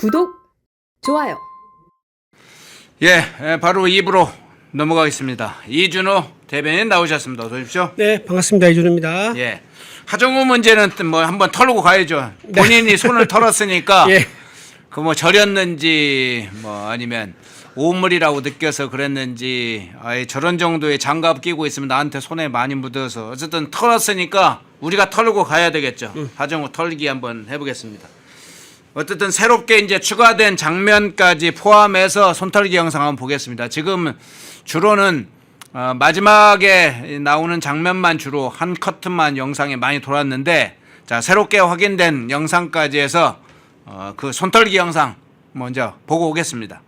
구독, 좋아요. 바로 입으로 넘어가겠습니다. 이준호 대변인 나오셨습니다. 어서 오십시오. 네, 반갑습니다. 이준호입니다. 하정우 문제는 뭐 한번 털고 가야죠. 본인이 손을 털었으니까 예. 그 뭐 절였는지 뭐 아니면 오물이라고 느껴서 그랬는지 아예 저런 정도의 장갑 끼고 있으면 나한테 손에 많이 묻어서 어쨌든 털었으니까 우리가 털고 가야 되겠죠. 하정우 털기 한번 해보겠습니다. 어쨌든 새롭게 이제 추가된 장면까지 포함해서 손털기 영상 한번 보겠습니다. 지금 주로는 마지막에 나오는 장면만 주로 한 커트만 영상에 많이 돌았는데, 자, 새롭게 확인된 영상까지 해서 그 손털기 영상 먼저 보고 오겠습니다.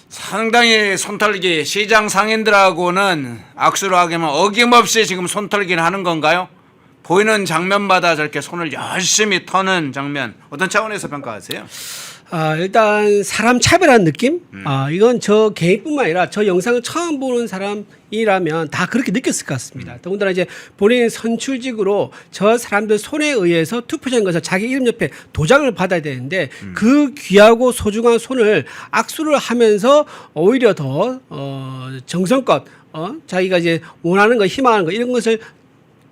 상당히 손털기 시장 상인들하고는 악수를 하기만 어김없이 지금 손털기를 하는 건가요? 보이는 장면마다 저렇게 손을 열심히 터는 장면 어떤 차원에서 평가하세요? 일단 사람 차별한 느낌? 이건 저 개인뿐만 아니라 저 영상을 처음 보는 사람이라면 다 그렇게 느꼈을 것 같습니다. 더군다나 이제 본인 선출직으로 저 사람들 손에 의해서 투표장에 가서 자기 이름 옆에 도장을 받아야 되는데 그 귀하고 소중한 손을 악수를 하면서 오히려 더 정성껏 자기가 이제 원하는 거, 희망하는 거 이런 것을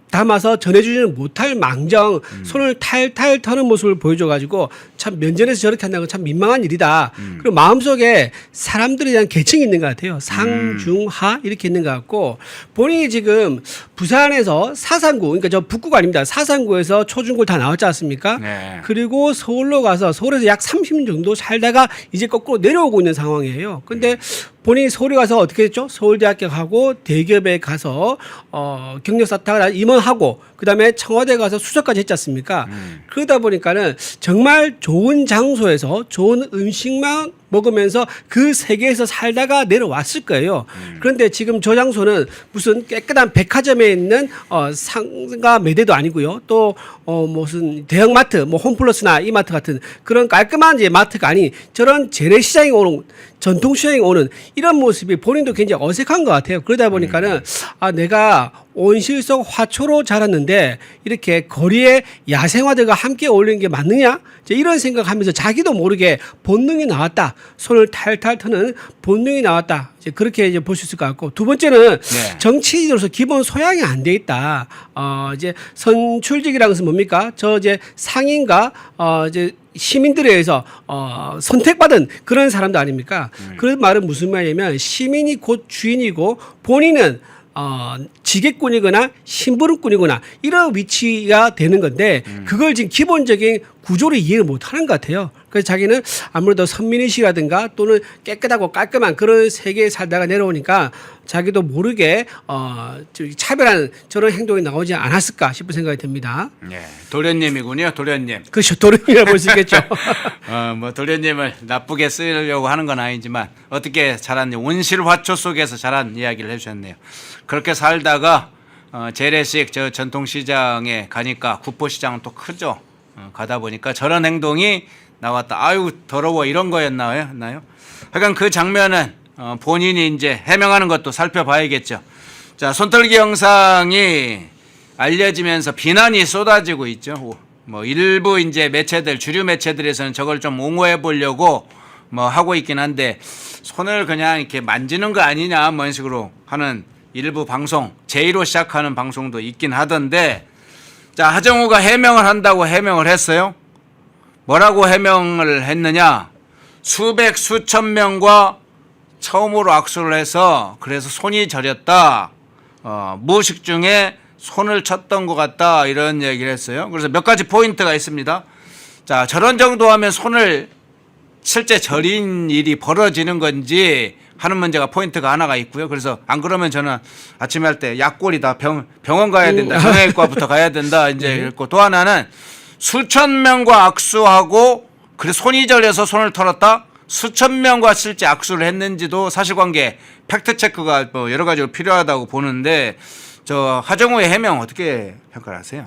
담아서 전해주지는 못할 망정 손을 탈탈 터는 모습을 보여줘가지고 참 면전에서 저렇게 한다는 건 참 민망한 일이다. 그리고 마음속에 사람들에 대한 계층이 있는 것 같아요. 상, 중, 하 이렇게 있는 것 같고 본인이 지금 부산에서 사상구, 그러니까 저 북구가 아닙니다. 사상구에서 초중고를 다 나왔지 않습니까? 네. 그리고 서울로 가서 서울에서 약 30년 정도 살다가 이제 거꾸로 내려오고 있는 상황이에요. 근데 본인이 서울에 가서 어떻게 했죠? 서울대학교 가고 대기업에 가서 경력사탁을 임원하고 그다음에 청와대 가서 수석까지 했지 않습니까? 그러다 보니까는 정말 좋은 장소에서 좋은 음식만 먹으면서 그 세계에서 살다가 내려왔을 거예요. 그런데 지금 저 장소는 무슨 깨끗한 백화점에 있는 상가 매대도 아니고요. 또 무슨 대형마트, 뭐 홈플러스나 이마트 같은 그런 깔끔한 이제 마트가 아닌 저런 재래시장에 오는 전통시장에 오는 이런 모습이 본인도 굉장히 어색한 것 같아요. 그러다 보니까는 내가 온실 속 화초로 자랐는데 이렇게 거리에 야생화들과 함께 어울리는 게 맞느냐? 이제 이런 생각하면서 자기도 모르게 본능이 나왔다. 손을 탈탈 터는 본능이 나왔다. 이제 그렇게 이제 볼 수 있을 것 같고 두 번째는 정치인으로서 기본 소양이 안 돼 있다. 이제 선출직이라는 것은 뭡니까? 저 이제 상인과 이제 시민들에 의해서 선택받은 그런 사람도 아닙니까? 그런 말은 무슨 말이냐면 시민이 곧 주인이고 본인은 지게꾼이거나 심부름꾼이거나 이런 위치가 되는 건데 그걸 지금 기본적인 구조를 이해를 못하는 것 같아요. 그래서 자기는 아무래도 선민의식이라든가 또는 깨끗하고 깔끔한 그런 세계에 살다가 내려오니까 자기도 모르게 차별하는 저런 행동이 나오지 않았을까 싶은 생각이 듭니다. 도련님이군요. 도련님. 그렇죠. 도련님이라고 볼 수 있겠죠. 뭐 도련님을 나쁘게 쓰려고 하는 건 아니지만 어떻게 자랐냐. 온실화초 속에서 자란 이야기를 해주셨네요. 그렇게 살다가 재래식 저 전통시장에 가니까 구포시장은 또 크죠. 가다 보니까 저런 행동이 나왔다. 아유 더러워 이런 거였나요? 하여간 그 장면은 본인이 이제 해명하는 것도 살펴봐야겠죠. 자, 손털기 영상이 알려지면서 비난이 쏟아지고 있죠. 뭐 일부 이제 매체들, 주류 매체들에서는 저걸 좀 옹호해 보려고 뭐 하고 있긴 한데 손을 그냥 이렇게 만지는 거 아니냐 뭐 이런 식으로 하는 일부 방송, 제2로 시작하는 방송도 있긴 하던데, 자, 하정우가 해명을 한다고 해명을 했어요. 뭐라고 해명을 했느냐? 수백 수천 명과 처음으로 악수를 해서 그래서 손이 저렸다. 무의식 중에 손을 쳤던 것 같다. 이런 얘기를 했어요. 그래서 몇 가지 포인트가 있습니다. 자, 저런 정도 하면 손을 실제 저린 일이 벌어지는 건지 하는 문제가 포인트가 하나가 있고요. 그래서 안 그러면 저는 아침에 할 때 약골이다. 병원 가야 된다. 정형외과부터 가야 된다. 이제 이랬고 또 하나는 수천 명과 악수하고 그래 손이 저려서 손을 털었다. 수천 명과 실제 악수를 했는지도 사실관계 팩트 체크가 뭐 여러 가지로 필요하다고 보는데 저 하정우의 해명 어떻게 평가를 하세요?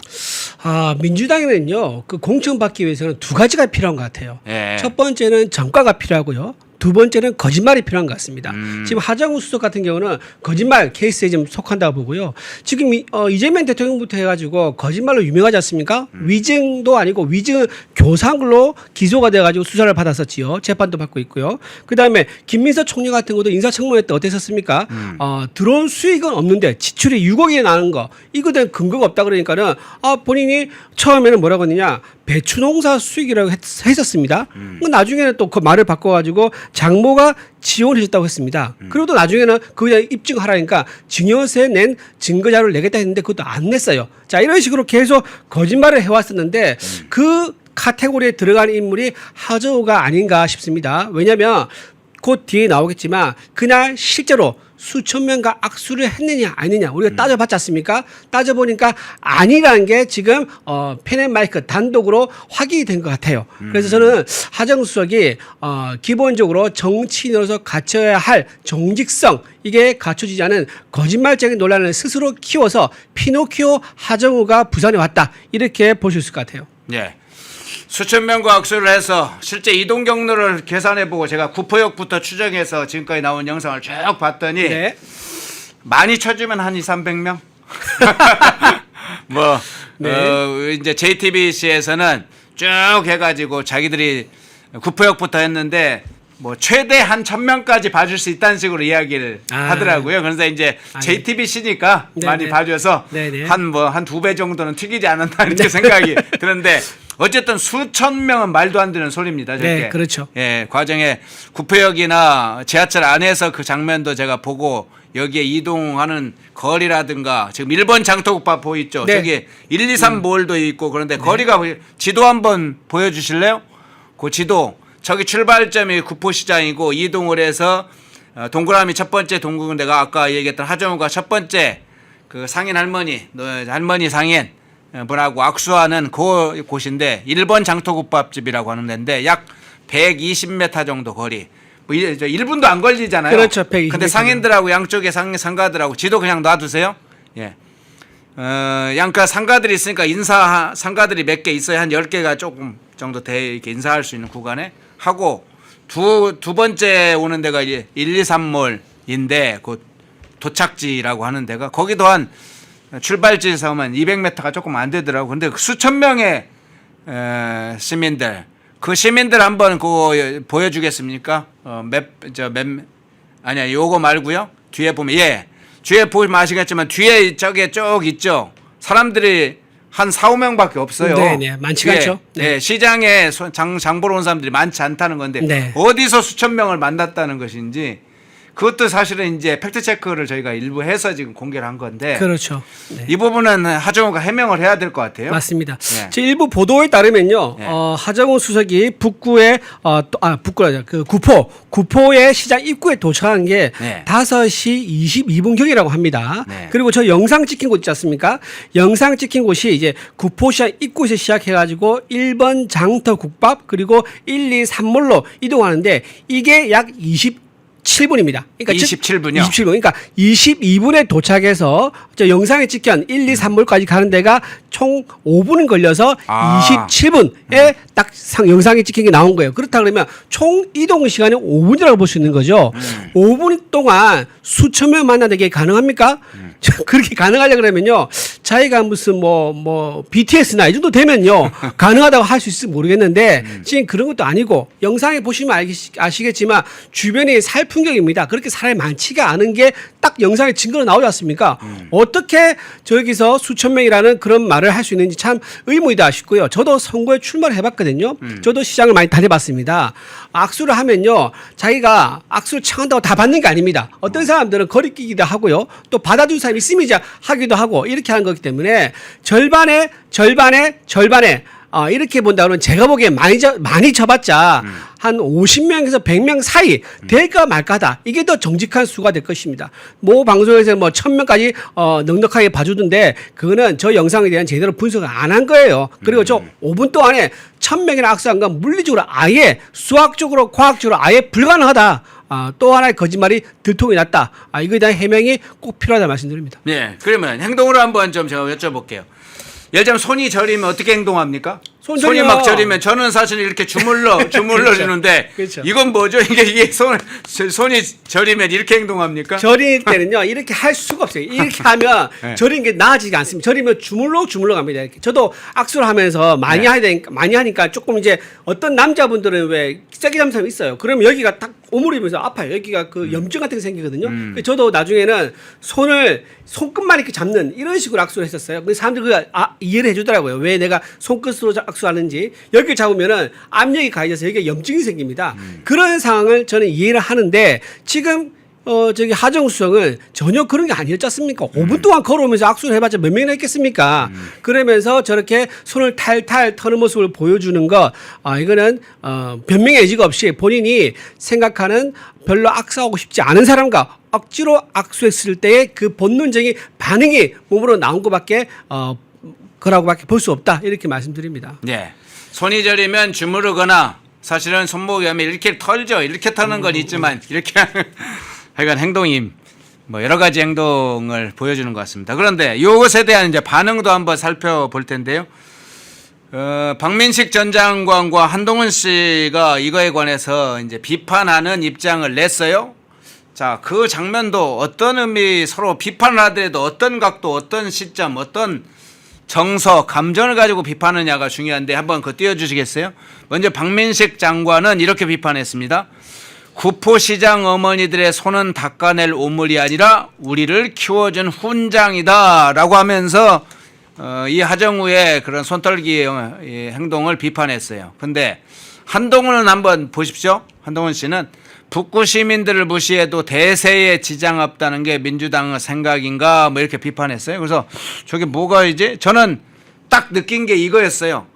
민주당에는요, 그 공천받기 위해서는 두 가지가 필요한 것 같아요. 예. 첫 번째는 전과가 필요하고요. 두 번째는 거짓말이 필요한 것 같습니다. 지금 하정우 수석 같은 경우는 거짓말 케이스에 좀 속한다고 보고요. 지금 이재명 대통령부터 해가지고 거짓말로 유명하지 않습니까? 위증도 아니고 위증 교사로 기소가 돼가지고 수사를 받았었지요. 재판도 받고 있고요. 그 다음에 김민석 총리 같은 것도 인사청문회 때 어땠었습니까? 들어온 수익은 없는데 지출이 6억이 나는 거 이거 된 근거가 없다 그러니까는 본인이 처음에는 뭐라고 했느냐 배추농사 수익이라고 했었습니다. 나중에는 또 그 말을 바꿔가지고 장모가 지원해줬다고 했습니다. 그리고 또 나중에는 그냥 입증하라니까 증여세 낸 증거자료를 내겠다 했는데 그것도 안 냈어요. 자, 이런 식으로 계속 거짓말을 해왔었는데 그 카테고리에 들어가는 인물이 하정우가 아닌가 싶습니다. 왜냐하면 곧 뒤에 나오겠지만 그날 실제로 수천 명과 악수를 했느냐 아니느냐 우리가 따져봤지 않습니까? 따져보니까 아니라는 게 지금 펜앤마이크 단독으로 확인이 된 것 같아요. 그래서 저는 하정우 수석이 기본적으로 정치인으로서 갖춰야 할 정직성 이게 갖춰지지 않은 거짓말적인 논란을 스스로 키워서 피노키오 하정우가 부산에 왔다 이렇게 볼 수 있을 것 같아요. 예. 수천 명과 악수를 해서 실제 이동 경로를 계산해보고 제가 구포역부터 추정해서 지금까지 나온 영상을 쭉 봤더니 네. 많이 쳐주면 한 200~300명? 뭐 네. 이제 JTBC에서는 쭉 해가지고 자기들이 구포역부터 했는데 뭐 최대 한 1000명까지 봐줄 수 있다는 식으로 이야기를 하더라고요. 그래서 이제 JTBC니까 네, 많이 네. 봐줘서 네, 네. 한 2배 정도는 튀기지 않았나 이렇게 생각이 드는데 어쨌든 수천 명은 말도 안 되는 소리입니다. 저게. 네, 그렇죠. 예, 과정에 구포역이나 지하철 안에서 그 장면도 제가 보고 여기에 이동하는 거리라든가 지금 1번 장터국밥 보이죠? 네. 저기 123 몰도 있고 그런데 거리가 지도 한번 보여주실래요? 그 지도 저기 출발점이 구포시장이고 이동을 해서 동그라미 첫 번째 동굴 내가 아까 얘기했던 하정우가 첫 번째 그 상인 할머니 상인 분하고 악수하는 그 곳인데 1번 장터국밥집이라고 하는 데인데 약 120m 정도 거리. 뭐 1분도 안 걸리잖아요. 그렇죠. 120m. 근데 상인들하고 양쪽에 상가들하고 지도 그냥 놔두세요. 예. 양가 상가들이 있으니까 상가들이 몇 개 있어야 한 10개가 조금 정도 돼 이렇게 인사할 수 있는 구간에 하고 두 번째 오는 데가 이제 123몰인데 그 도착지라고 하는 데가 거기도 한 출발지에서 하면 200m가 조금 안 되더라고. 근데 수천 명의 시민들 그 시민들 한번 그거 보여주겠습니까? 아니야 요거 말고요. 뒤에 보면 뒤에 보시면 아시겠지만 뒤에 저게 쭉 있죠. 사람들이 한 4~5명밖에 없어요. 네, 많지가 않죠. 네. 시장에 장 보러 온 사람들이 많지 않다는 건데 네. 어디서 수천 명을 만났다는 것인지 그것도 사실은 이제 팩트 체크를 저희가 일부 해서 지금 공개를 한 건데 그렇죠. 네. 이 부분은 하정우가 해명을 해야 될 것 같아요. 맞습니다. 네. 제 일부 보도에 따르면요, 네. 하정우 수석이 북구에 그 구포의 시장 입구에 도착한 게 네. 5시 22분경이라고 합니다. 네. 그리고 저 영상 찍힌 곳 있지 않습니까? 영상 찍힌 곳이 이제 구포시장 입구에서 시작해가지고 1번 장터국밥 그리고 1, 2, 3몰로 이동하는데 이게 약 27분입니다. 그러니까 27분이요? 27분. 그러니까 22분에 도착해서 저 영상에 찍힌 1, 2, 3몰까지 가는 데가 총 5분 걸려서 27분에 딱 영상에 찍힌 게 나온 거예요. 그렇다 그러면 총 이동 시간이 5분이라고 볼 수 있는 거죠. 5분 동안 수천 명 만나는 게 가능합니까? 그렇게 가능하려 그러면요. 자기가 무슨 뭐 BTS나 이 정도 되면요. 가능하다고 할 수 있을지 모르겠는데 지금 그런 것도 아니고 영상에 보시면 아시겠지만 주변이 살 풍경입니다. 그렇게 사람이 많지가 않은 게 딱 영상에 증거로 나오지 않습니까? 어떻게 저기서 수천 명이라는 그런 말을 할 수 있는지 참 의문이다 싶고요. 저도 선거에 출마를 해봤거든요. 저도 시장을 많이 다녀봤습니다. 악수를 하면요. 자기가 악수를 청한다고 다 받는 게 아닙니다. 어떤 사람들은 거리끼기도 하고요. 또 받아준 사람이 있으면 이제 하기도 하고 이렇게 하는 거기 때문에 절반에 이렇게 본다 그러면 제가 보기에 많이 쳐봤자 한 50명에서 100명 사이 될까 말까다. 이게 더 정직한 수가 될 것입니다. 모 방송에서 뭐 1000명까지 넉넉하게 봐주던데 그거는 저 영상에 대한 제대로 분석을 안 한 거예요. 그리고 저 5분 동안에 1000명이나 악수한 건 물리적으로 아예 수학적으로 과학적으로 아예 불가능하다. 또 하나의 거짓말이 들통이 났다. 이거에 대한 해명이 꼭 필요하다 말씀드립니다. 네, 그러면 행동으로 한번 좀 제가 여쭤볼게요. 예를 들면 손이 저리면 어떻게 행동합니까? 손 손이 저리면- 막 저리면 저는 사실 이렇게 주물러 주는데 그렇죠. 이건 뭐죠? 이게 손이 저리면 이렇게 행동합니까? 저릴 때는요 이렇게 할 수가 없어요. 이렇게 하면 네. 저리는 게 나아지지 않습니다. 저리면 주물러 갑니다. 이렇게. 저도 악수를 하면서 많이 네. 많이 하니까 조금 이제 어떤 남자분들은 왜 세게 잡는 사람이 있어요. 그러면 여기가 딱 오므리면서 아파요. 여기가 그 염증 같은 게 생기거든요. 그래서 저도 나중에는 손을 손끝만 이렇게 잡는 이런 식으로 악수를 했었어요. 근데 사람들이 이해를 해주더라고요. 왜 내가 손끝으로 악수하는지. 여기를 잡으면은 압력이 가해져서 여기에 염증이 생깁니다. 그런 상황을 저는 이해를 하는데 지금 저기 하정우 수석은 전혀 그런 게 아니었지 않습니까? 5분 동안 걸어오면서 악수를 해봤자 몇 명이나 했겠습니까? 그러면서 저렇게 손을 탈탈 터는 모습을 보여주는 것, 이거는 변명의 여지가 없이 본인이 생각하는 별로 악수하고 싶지 않은 사람과 억지로 악수했을 때의 그 본능적인 반응이 몸으로 나온 것밖에 거라고밖에 볼 수 없다 이렇게 말씀드립니다. 네. 손이 저리면 주무르거나 사실은 손목이 하면 이렇게 털죠. 이렇게 터는 건 있지만 이렇게 하여간 행동이 뭐 여러 가지 행동을 보여주는 것 같습니다. 그런데 이것에 대한 이제 반응도 한번 살펴볼 텐데요. 박민식 전 장관과 한동훈 씨가 이거에 관해서 이제 비판하는 입장을 냈어요. 자, 그 장면도 어떤 의미 서로 비판을 하더라도 어떤 각도, 어떤 시점, 어떤 정서, 감정을 가지고 비판하느냐가 중요한데 한번 그거 띄워주시겠어요? 먼저 박민식 장관은 이렇게 비판했습니다. 구포시장 어머니들의 손은 닦아낼 오물이 아니라 우리를 키워준 훈장이다 라고 하면서 이 하정우의 그런 손떨기 행동을 비판했어요. 근데 한동훈은 한번 보십시오. 한동훈 씨는 북구 시민들을 무시해도 대세에 지장 없다는 게 민주당의 생각인가 뭐 이렇게 비판했어요. 그래서 저게 뭐가 이제 저는 딱 느낀 게 이거였어요.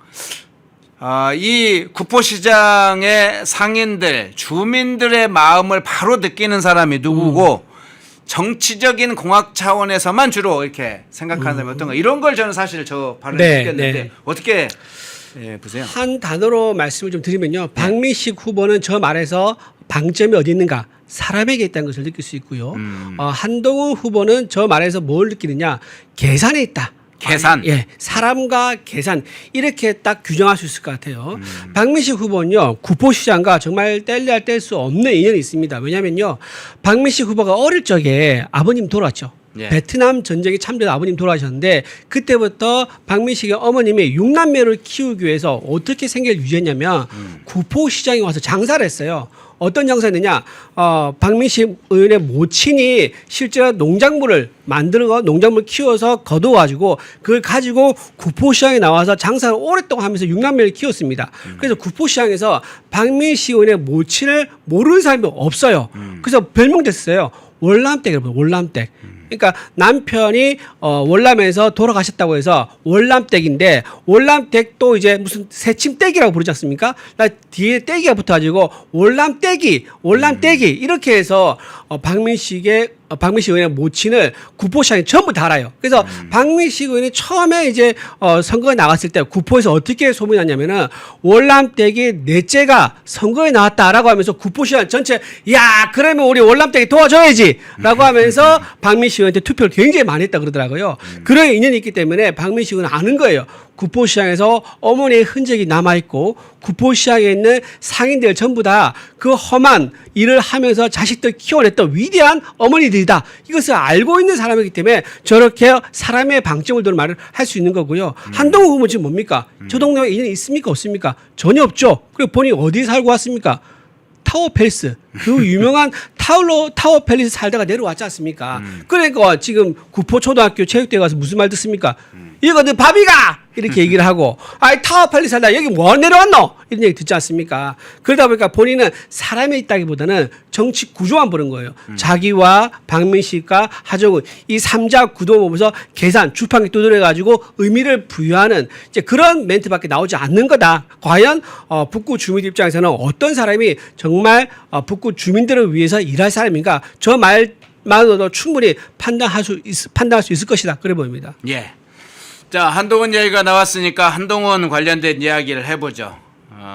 이 구포시장의 상인들, 주민들의 마음을 바로 느끼는 사람이 누구고 정치적인 공학 차원에서만 주로 이렇게 생각하는 사람이 어떤가 이런 걸 저는 사실 저 발언을 네, 느꼈는데 네. 어떻게 보세요? 한 단어로 말씀을 좀 드리면요. 박민식 후보는 저 말에서 방점이 어디 있는가? 사람에게 있다는 것을 느낄 수 있고요. 한동훈 후보는 저 말에서 뭘 느끼느냐? 계산에 있다. 계산. 예, 사람과 계산 이렇게 딱 규정할 수 있을 것 같아요. 박민식 후보는요 구포시장과 정말 뗄래야 뗄 수 없는 인연이 있습니다. 왜냐하면요 박민식 후보가 어릴 적에 아버님 돌아왔죠. 예. 베트남 전쟁에 참전 아버님 돌아가셨는데 그때부터 박민식의 어머님이 6남매를 키우기 위해서 어떻게 생계를 유지했냐면 구포시장에 와서 장사를 했어요. 어떤 장사였느냐? 박민식 의원의 모친이 실제로 농작물을 만들고 농작물 키워서 거둬가지고 그걸 가지고 구포시장에 나와서 장사를 오랫동안 하면서 6남매를 키웠습니다. 그래서 구포시장에서 박민식 의원의 모친을 모르는 사람이 없어요. 그래서 별명 됐어요. 월남댁이라고 월남댁. 그러니까 남편이 월남에서 돌아가셨다고 해서 월남댁인데 월남댁도 이제 무슨 새침댁이라고 부르지 않습니까? 나 뒤에 댁이가 붙어가지고 월남댁이 이렇게 해서 박민식 의원의 모친을 구포시장에 전부 다 알아요. 그래서 박민식 의원이 처음에 이제 선거에 나갔을 때 구포에서 어떻게 소문이 났냐면은 월남댁이 넷째가 선거에 나왔다라고 하면서 구포시장 전체 야 그러면 우리 월남댁이 도와줘야지라고 하면서 박민식 의원한테 투표를 굉장히 많이 했다 그러더라고요. 그런 인연이 있기 때문에 박민식 의원은 아는 거예요. 구포시장에서 어머니의 흔적이 남아있고 구포시장에 있는 상인들 전부 다 그 험한 일을 하면서 자식들 키워냈던 위대한 어머니들이다. 이것을 알고 있는 사람이기 때문에 저렇게 사람의 방점을 두는 말을 할 수 있는 거고요. 한동훈 후보 지금 뭡니까? 저 동네에 인연이 있습니까? 없습니까? 전혀 없죠. 그리고 본인이 어디 살고 왔습니까? 타워 팰리스 그 유명한 타워 팰리스 살다가 내려왔지 않습니까? 그러니까 지금 구포초등학교 체육대회 가서 무슨 말 듣습니까? 이거 너 밥이가 이렇게 얘기를 하고 아이 타워 팰리스 살다 여기 뭐 내려왔노 이런 얘기 듣지 않습니까? 그러다 보니까 본인은 사람에 있다기보다는 정치 구조만 보는 거예요. 자기와 박민식과 하정우 이 3자 구도 보면서 계산 주판기 두드려 가지고 의미를 부여하는 이제 그런 멘트밖에 나오지 않는 거다. 과연 북구 주민들 입장에서는 어떤 사람이 정말 북구 주민들을 위해서 일할 사람인가? 저 말만으로도 충분히 판단할 수 있을 것이다. 그래 보입니다. 예. 자, 한동훈 얘기가 나왔으니까 한동훈 관련된 이야기를 해보죠.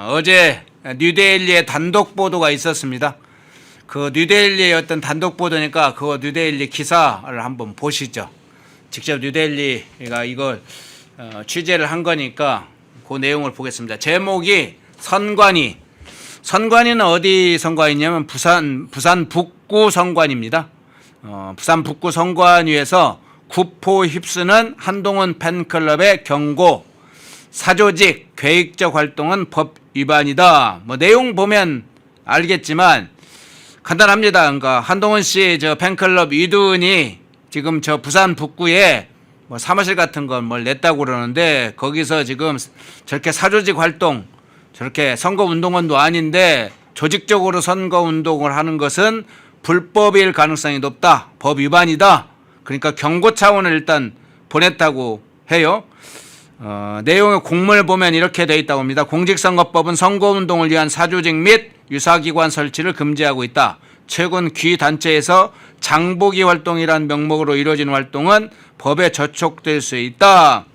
어제 뉴데일리의 단독 보도가 있었습니다. 그 뉴데일리의 어떤 단독 보도니까 그 뉴데일리 기사를 한번 보시죠. 직접 뉴데일리가 이걸 취재를 한 거니까 그 내용을 보겠습니다. 제목이 선관위. 선관위는 어디 선관위냐면 부산 북구 선관위입니다. 부산 북구 선관위에서 구포 휩쓰는 한동훈 팬클럽의 경고, 사조직 계획적 활동은 법 위반이다. 뭐 내용 보면 알겠지만 간단합니다. 그러니까 한동훈 씨 저 팬클럽 이두은이 지금 저 부산 북구에 뭐 사무실 같은 걸 뭘 냈다고 그러는데 거기서 지금 저렇게 사조직 활동, 저렇게 선거운동원도 아닌데 조직적으로 선거운동을 하는 것은 불법일 가능성이 높다. 법 위반이다. 그러니까 경고 차원을 일단 보냈다고 해요. 내용의 공문을 보면 이렇게 되어 있다고 합니다. 공직선거법은 선거운동을 위한 사조직 및 유사기관 설치를 금지하고 있다. 최근 귀단체에서 장보기 활동이란 명목으로 이루어진 활동은 법에 저촉될 수 있다.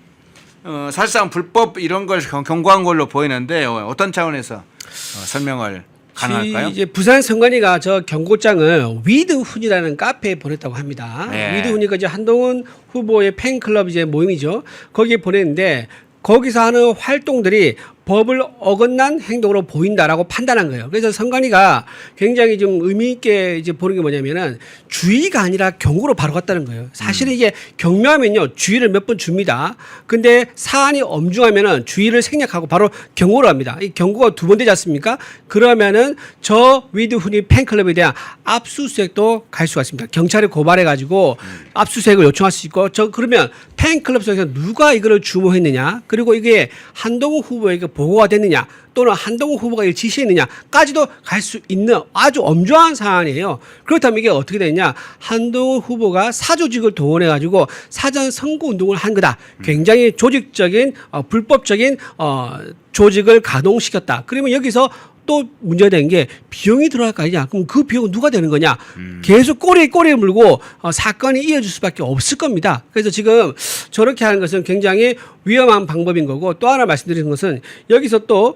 사실상 불법 이런 걸 경고한 걸로 보이는데 어떤 차원에서 설명을 가능할까요? 이제 부산 선관위가 저 경고장을 위드훈이라는 카페에 보냈다고 합니다. 네. 위드훈이가 이제 한동훈 후보의 팬클럽 이제 모임이죠. 거기에 보냈는데 거기서 하는 활동들이 법을 어긋난 행동으로 보인다라고 판단한 거예요. 그래서 선관위가 굉장히 좀 의미 있게 이제 보는 게 뭐냐면은 주의가 아니라 경고로 바로 갔다는 거예요. 사실은 이게 경묘하면요 주의를 몇 번 줍니다. 근데 사안이 엄중하면은 주의를 생략하고 바로 경고를 합니다. 이 경고가 두 번 되지 않습니까? 그러면은 저 위드훈이 팬클럽에 대한 압수수색도 갈 수가 있습니다. 경찰에 고발해 가지고 압수수색을 요청할 수 있고 그러면 팬클럽 속에서 누가 이거를 주모했느냐 그리고 이게 한동훈 후보에게 보고가 됐느냐 또는 한동훈 후보가 이걸 지시했느냐까지도 갈 수 있는 아주 엄중한 사안이에요. 그렇다면 이게 어떻게 되냐? 한동훈 후보가 사조직을 동원해 가지고 사전 선거 운동을 한 거다. 굉장히 조직적인 불법적인 조직을 가동시켰다. 그러면 여기서 또 문제가 되는 게 비용이 들어갈 거 아니냐. 그럼 그 비용은 누가 되는 거냐. 계속 꼬리에 물고 사건이 이어질 수밖에 없을 겁니다. 그래서 지금 저렇게 하는 것은 굉장히 위험한 방법인 거고 또 하나 말씀드리는 것은 여기서 또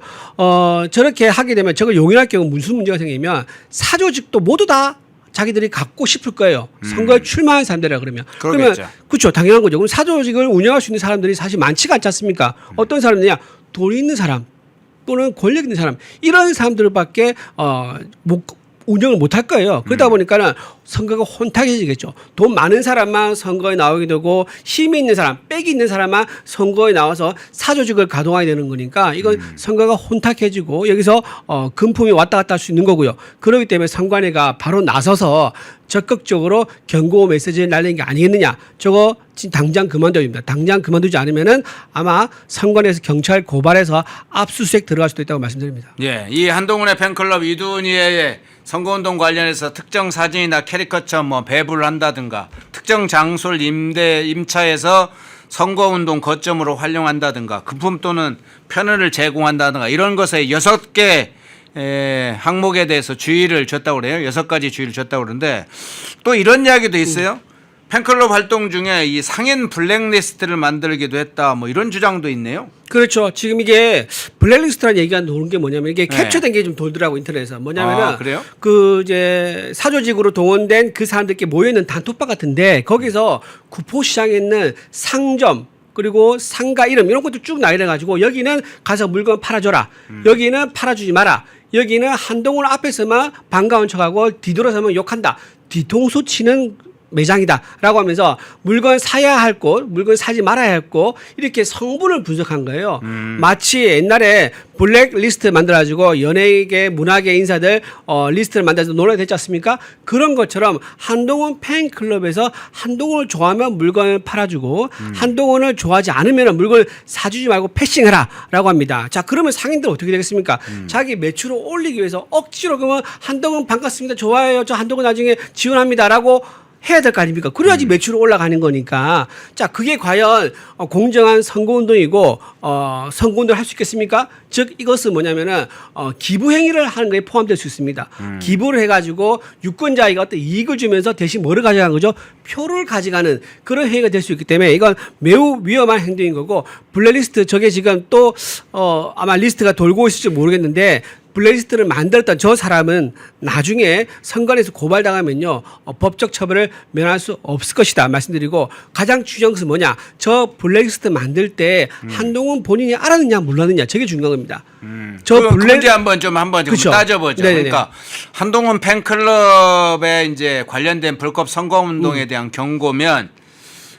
저렇게 하게 되면 저걸 용인할 경우 무슨 문제가 생기면 사조직도 모두 다 자기들이 갖고 싶을 거예요. 선거에 출마한 사람들이라 그러면. 그러겠죠. 그러면 그렇죠. 당연한 거죠. 그럼 사조직을 운영할 수 있는 사람들이 사실 많지가 않지 않습니까? 어떤 사람이냐. 돈이 있는 사람. 또는 권력 있는 사람 이런 사람들밖에 운영을 못 할 거예요. 그러다 보니까는 선거가 혼탁해지겠죠. 돈 많은 사람만 선거에 나오게 되고 힘이 있는 사람, 빽이 있는 사람만 선거에 나와서 사조직을 가동하게 되는 거니까 이건 선거가 혼탁해지고 여기서 금품이 왔다 갔다 할 수 있는 거고요. 그렇기 때문에 선관위가 바로 나서서 적극적으로 경고 메시지를 날리는 게 아니겠느냐. 저거 지금 당장 그만둬야 됩니다. 당장 그만두지 않으면은 아마 선관위에서 경찰 고발해서 압수수색 들어갈 수도 있다고 말씀드립니다. 예, 이 한동훈의 팬클럽 이두은이의 선거운동 관련해서 특정 사진이나 캐리커처 뭐 배부를 한다든가 특정 장소를 임차해서 선거운동 거점으로 활용한다든가 금품 또는 편의를 제공한다든가 이런 것에 6개 항목에 대해서 주의를 줬다고 그래요. 6가지 주의를 줬다고 그러는데 또 이런 이야기도 있어요. 팬클럽 활동 중에 이 상인 블랙리스트를 만들기도 했다. 뭐 이런 주장도 있네요. 그렇죠. 지금 이게 블랙리스트라는 얘기가 도는 게 뭐냐면 이게 캡처된 게 좀 돌더라고 인터넷에서 뭐냐면은 그래요? 그 이제 사조직으로 동원된 그 사람들께 모여 있는 단톡방 같은데 거기서 구포시장에 있는 상점 그리고 상가 이름 이런 것도 쭉 나열해 가지고 여기는 가서 물건 팔아줘라. 여기는 팔아주지 마라. 여기는 한동훈 앞에서만 반가운 척하고 뒤돌아서면 욕한다. 뒤통수 치는 매장이다라고 하면서 물건 사야 할 곳, 물건 사지 말아야 할 곳 이렇게 성분을 분석한 거예요. 마치 옛날에 블랙리스트 만들어가지고 연예계, 문화계 인사들 리스트를 만들어서 논의가 됐지 않습니까? 그런 것처럼 한동훈 팬클럽에서 한동훈을 좋아하면 물건을 팔아주고 한동훈을 좋아하지 않으면 물건을 사주지 말고 패싱해라라고 합니다. 자 그러면 상인들 어떻게 되겠습니까? 자기 매출을 올리기 위해서 억지로 그러면 한동훈 반갑습니다. 좋아요. 저 한동훈 나중에 지원합니다라고 해야 될 거 아닙니까? 그래야지 매출이 올라가는 거니까. 자, 그게 과연 공정한 선거운동이고 선거운동을 할 수 있겠습니까? 즉 이것은 뭐냐면은 기부 행위를 하는 거에 포함될 수 있습니다. 기부를 해가지고 유권자에게 어떤 이익을 주면서 대신 뭐를 가져간 거죠? 표를 가져가는 그런 행위가 될 수 있기 때문에 이건 매우 위험한 행동인 거고 블랙리스트 저게 지금 또 아마 리스트가 돌고 있을지 모르겠는데 블랙리스트를 만들었던 저 사람은 나중에 선관에서 고발당하면요 법적 처벌을 면할 수 없을 것이다 말씀드리고 가장 중요한 것은 뭐냐 저 블랙리스트 만들 때 한동훈 본인이 알았느냐 몰랐느냐 저게 중요한 겁니다. 저 문제 한번 좀 그쵸? 따져보죠. 네네네. 그러니까 한동훈 팬클럽에 이제 관련된 불법 선거운동에 대한 경고면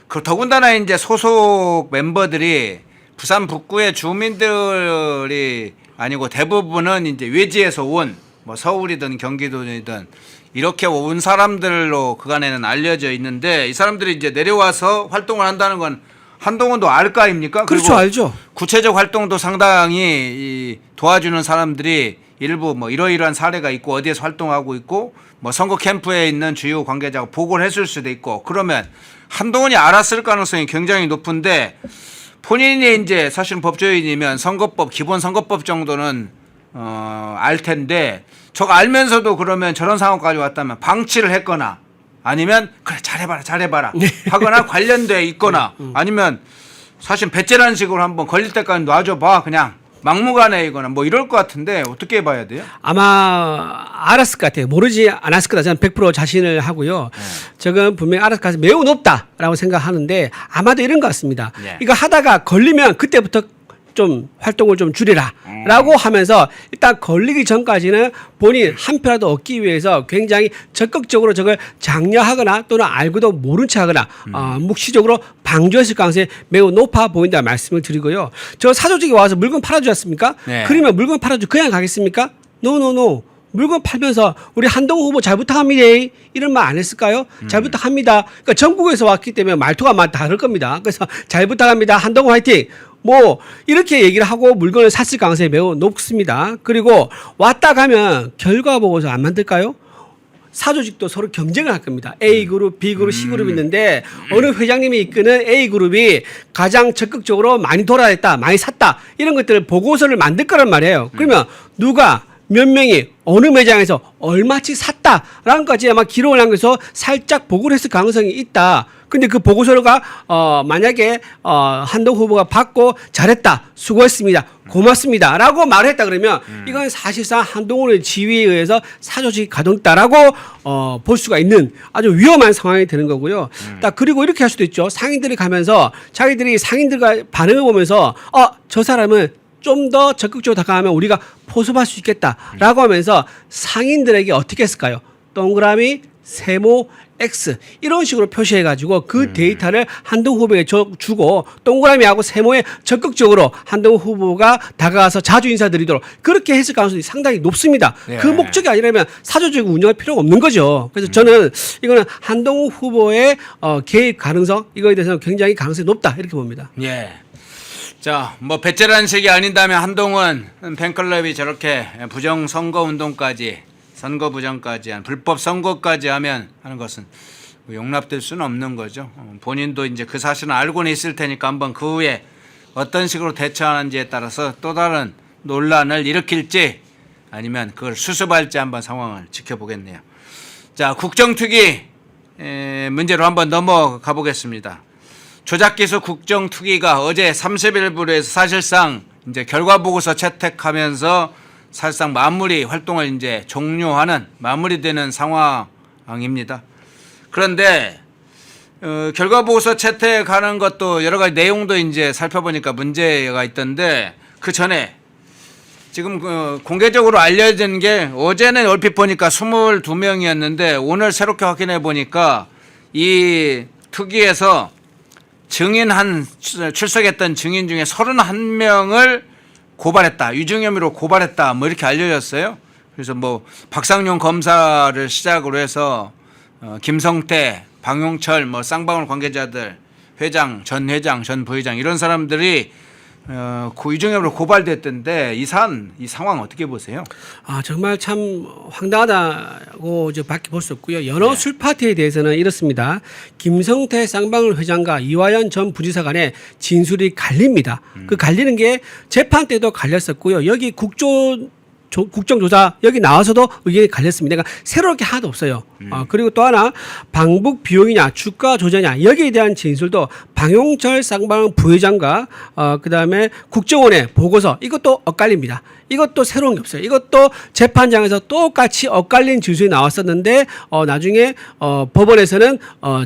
그 더군다나 이제 소속 멤버들이 부산 북구의 주민들이 아니고 대부분은 이제 외지에서 온 뭐 서울이든 경기도든 이렇게 온 사람들로 그간에는 알려져 있는데 이 사람들이 이제 내려와서 활동을 한다는 건 한동훈도 알 거 아닙니까? 그렇죠, 그리고 알죠. 구체적 활동도 상당히 이 도와주는 사람들이 일부 뭐 이러이러한 사례가 있고 어디에서 활동하고 있고 뭐 선거 캠프에 있는 주요 관계자가 보고를 했을 수도 있고 그러면 한동훈이 알았을 가능성이 굉장히 높은데 본인이 이제 사실은 법조인이면 선거법 기본 선거법 정도는 알 텐데 저거 알면서도 그러면 저런 상황까지 왔다면 방치를 했거나 아니면 그래 잘해봐라 하거나 관련돼 있거나 아니면 사실 배째라는 식으로 한번 걸릴 때까지 놔줘봐 그냥 막무가내이거나 뭐 이럴 것 같은데 어떻게 봐야 돼요? 아마 알았을 것 같아요. 모르지 않았을 거다. 저는 100% 자신을 하고요. 저건 분명히 알았을 가능성이 매우 높다라고 생각하는데 아마도 이런 것 같습니다. 네. 이거 하다가 걸리면 그때부터 좀 활동을 좀 줄이라 라고 하면서 일단 걸리기 전까지는 본인 한 표라도 얻기 위해서 굉장히 적극적으로 저걸 장려하거나 또는 알고도 모른 체 하거나 묵시적으로 방조했을 가능성이 매우 높아 보인다 말씀을 드리고요. 저 사조직에 와서 물건 팔아주셨습니까? 네. 그러면 물건 팔아주 그냥 가겠습니까? 노노노. 물건 팔면서 우리 한동훈 후보 잘 부탁합니다. 이런 말 안 했을까요? 잘 부탁합니다. 그러니까 전국에서 왔기 때문에 말투가 많이 다를 겁니다. 그래서 잘 부탁합니다. 한동훈 화이팅. 뭐 이렇게 얘기를 하고 물건을 샀을 가능성이 매우 높습니다. 그리고 왔다 가면 결과 보고서 안 만들까요? 사조직도 서로 경쟁을 할 겁니다. A그룹, B그룹, C그룹이 있는데 어느 회장님이 이끄는 A그룹이 가장 적극적으로 많이 돌아다녔다, 많이 샀다 이런 것들을 보고서를 만들 거란 말이에요. 그러면 누가 몇 명이 어느 매장에서 얼마치 샀다라는 것까지 아마 기록을 남겨서 살짝 보고를 했을 가능성이 있다. 근데 그 보고서가 만약에 한동훈 후보가 받고 잘했다, 수고했습니다, 고맙습니다라고 말을 했다 그러면 이건 사실상 한동훈의 지위에 의해서 사조직이 가동했다라고 볼 수가 있는 아주 위험한 상황이 되는 거고요. 딱 그리고 이렇게 할 수도 있죠. 상인들이 가면서 자기들이 상인들과 반응을 보면서 저 사람은 좀 더 적극적으로 다가가면 우리가 포섭할 수 있겠다라고 하면서 상인들에게 어떻게 했을까요? 동그라미, 세모, X 이런 식으로 표시해가지고 그 데이터를 한동훈 후보에게 주고 동그라미하고 세모에 적극적으로 한동훈 후보가 다가가서 자주 인사드리도록 그렇게 했을 가능성이 상당히 높습니다. 예. 그 목적이 아니라면 사조직을 운영할 필요가 없는 거죠. 그래서 저는 이거는 한동훈 후보의 개입 가능성 이거에 대해서는 굉장히 가능성이 높다 이렇게 봅니다. 예. 자, 뭐 배째라는 식이 아닌다면 한동훈 팬클럽이 저렇게 부정 선거 운동까지 선거 부정까지 한 불법 선거까지 하는 것은 용납될 수는 없는 거죠. 본인도 이제 그 사실은 알고는 있을 테니까 한번 그 후에 어떤 식으로 대처하는지에 따라서 또 다른 논란을 일으킬지 아니면 그걸 수습할지 한번 상황을 지켜보겠네요. 자, 국정투기 문제로 한번 넘어가 보겠습니다. 조작기소 국정투기가 어제 30일부로 사실상 이제 결과보고서 채택하면서 사실상 마무리 활동을 이제 종료하는 마무리되는 상황입니다. 그런데 결과보고서 채택하는 것도 여러 가지 내용도 이제 살펴보니까 문제가 있던데 그 전에 지금 공개적으로 알려진 게 어제는 얼핏 보니까 22명이었는데 오늘 새롭게 확인해 보니까 이 투기에서 출석했던 증인 중에 31명을 고발했다. 위증 혐의로 고발했다. 뭐 이렇게 알려졌어요. 그래서 뭐 박상용 검사를 시작으로 해서 김성태, 방용철, 뭐 쌍방울 관계자들, 회장, 전 부회장 이런 사람들이 위증 혐의로 고발됐던데 이 상황 어떻게 보세요? 정말 참 황당하다고 밖에 볼 수 없고요. 연어 술 파티에 대해서는 이렇습니다. 김성태 쌍방울 회장과 이화연 전 부지사 간의 진술이 갈립니다. 그 갈리는 게 재판 때도 갈렸었고요. 여기 국조 국정조사 여기 나와서도 의견이 갈렸습니다. 그러니까 새로울 게 하나도 없어요. 그리고 또 하나 방북 비용이냐 주가 조작이냐 여기에 대한 진술도 방용철 쌍방 부회장과 그다음에 국정원의 보고서 이것도 엇갈립니다. 이것도 새로운 게 없어요. 이것도 재판장에서 똑같이 엇갈린 진술이 나왔었는데 나중에 법원에서는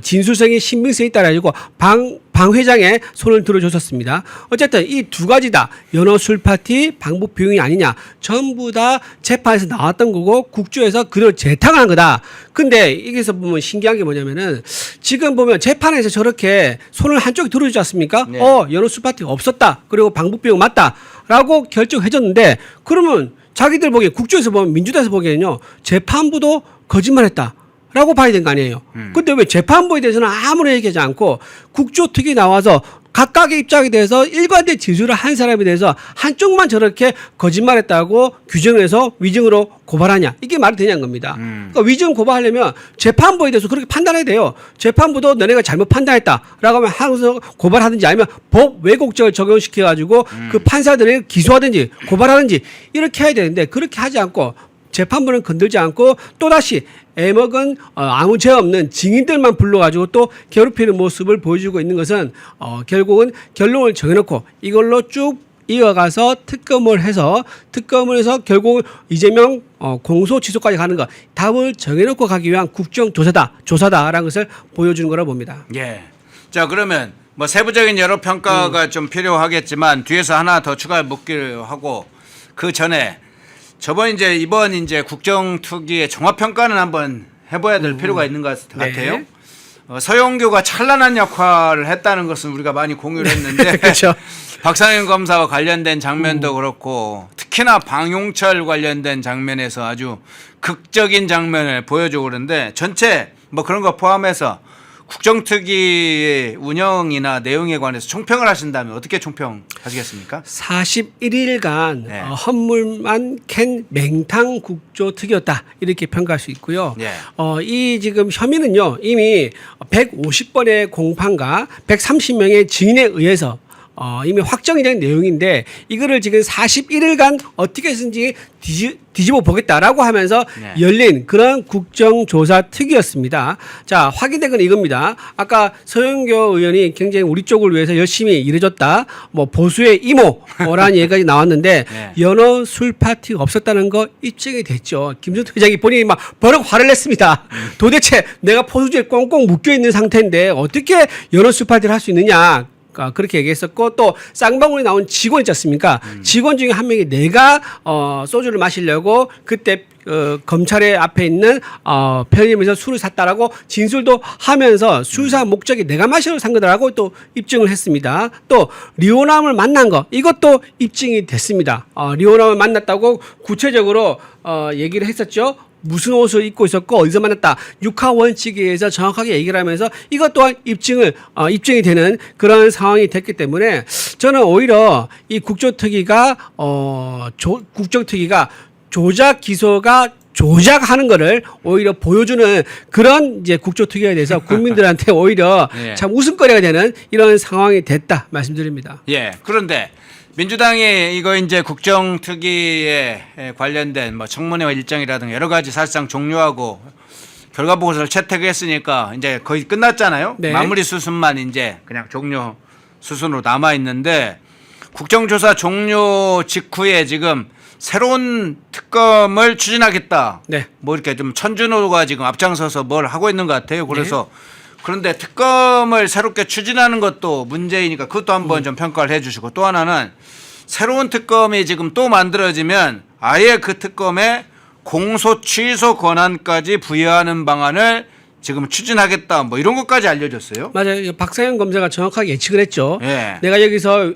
진술성이 신빙성이 있다라고 방 회장의 손을 들어줬었습니다. 어쨌든 이 두 가지 다 연어 술 파티 방북 비용이 아니냐 전부 다 재판에서 나왔던 거고 국조에서 그대로 재탕한 거다. 근데 여기서 보면 신기한 게 뭐냐면은 지금 보면 재판에서 저렇게 손을 한쪽에 들어주지 않습니까? 네. 연어 술 파티가 없었다. 그리고 방북 비용 맞다라고 결정해줬는데 그러면 자기들 보기에 국조에서 보면 민주당에서 보기에는요 재판부도 거짓말했다. 라고 봐야 되는 거 아니에요. 근데 왜 재판부에 대해서는 아무런 얘기하지 않고 국조특위 나와서 각각의 입장에 대해서 일관된 진술을 한 사람에 대해서 한쪽만 저렇게 거짓말했다고 규정을 해서 위증으로 고발하냐. 이게 말이 되냐는 겁니다. 그러니까 위증 고발하려면 재판부에 대해서 그렇게 판단해야 돼요. 재판부도 너네가 잘못 판단했다라고 하면 항상 고발하든지 아니면 법 왜곡적을 적용시켜가지고 그 판사들을 기소하든지 고발하든지 이렇게 해야 되는데 그렇게 하지 않고 재판부는 건들지 않고 또다시 애먹은 아무 죄 없는 증인들만 불러가지고 또 괴롭히는 모습을 보여주고 있는 것은 결국은 결론을 정해놓고 이걸로 쭉 이어가서 특검을 해서 결국 이재명 공소 취소까지 가는 것 답을 정해놓고 가기 위한 조사다라는 것을 보여주는 거라 봅니다. 예. 자 그러면 뭐 세부적인 여러 평가가 좀 필요하겠지만 뒤에서 하나 더 추가 묻기를 하고 그 전에 이번 국정특위의 종합평가는 한번 해봐야 될 필요가 있는 것 같아요. 네. 서영교가 찬란한 역할을 했다는 것은 우리가 많이 공유를 했는데 그렇죠. 박상현 검사와 관련된 장면도 그렇고 특히나 방용철 관련된 장면에서 아주 극적인 장면을 보여주고 그러는데 전체 뭐 그런 거 포함해서 국정특위의 운영이나 내용에 관해서 총평을 하신다면 어떻게 총평하시겠습니까? 41일간 네. 헛물만 캔 맹탕 국조특위였다 이렇게 평가할 수 있고요. 네. 이 지금 혐의는요 이미 150번의 공판과 130명의 증인에 의해서 이미 확정이 된 내용인데 이거를 지금 41일간 어떻게 해서든지 뒤집어 보겠다라고 하면서 네. 열린 그런 국정조사 특위였습니다. 자, 확인된 건 이겁니다. 아까 서영교 의원이 굉장히 우리 쪽을 위해서 열심히 일해줬다. 뭐 보수의 이모라는 얘기까지 나왔는데 네. 연어 술 파티가 없었다는 거 입증이 됐죠. 김준태 회장이 본인이 막 버럭 화를 냈습니다. 도대체 내가 포수지에 꽁꽁 묶여 있는 상태인데 어떻게 연어 술 파티를 할 수 있느냐. 그렇게 얘기했었고 또 쌍방울에 나온 직원 있지 않습니까? 직원 중에 한 명이 내가 소주를 마시려고 그때 검찰의 앞에 있는 편의점에서 술을 샀다라고 진술도 하면서 술 사 목적이 내가 마시려고 산 거다라고 또 입증을 했습니다. 또 리오남을 만난 거 이것도 입증이 됐습니다. 리오남을 만났다고 구체적으로 얘기를 했었죠. 무슨 옷을 입고 있었고 어디서 만났다. 육하 원칙에 의해서 정확하게 얘기를 하면서 이것 또한 입증이 되는 그런 상황이 됐기 때문에 저는 오히려 이 국정특위가 조작 기소가 조작하는 거를 오히려 보여주는 그런 국조특위에 대해서 국민들한테 오히려 예. 참 웃음거리가 되는 이런 상황이 됐다 말씀드립니다. 예. 그런데 민주당이 이거 국정특위에 관련된 뭐 청문회와 일정이라든가 여러 가지 사실상 종료하고 결과 보고서를 채택했으니까 이제 거의 끝났잖아요. 네. 마무리 수순만 그냥 종료 수순으로 남아 있는데 국정조사 종료 직후에 지금 새로운 특검을 추진하겠다. 네. 뭐 이렇게 좀 천준호가 지금 앞장서서 뭘 하고 있는 것 같아요. 그래서 그런데 특검을 새롭게 추진하는 것도 문제이니까 그것도 한번 좀 평가를 해주시고 또 하나는 새로운 특검이 지금 또 만들어지면 아예 그 특검에 공소 취소 권한까지 부여하는 방안을 지금 추진하겠다 뭐 이런 것까지 알려졌어요. 맞아요. 박상현 검사가 정확하게 예측을 했죠. 예. 내가 여기서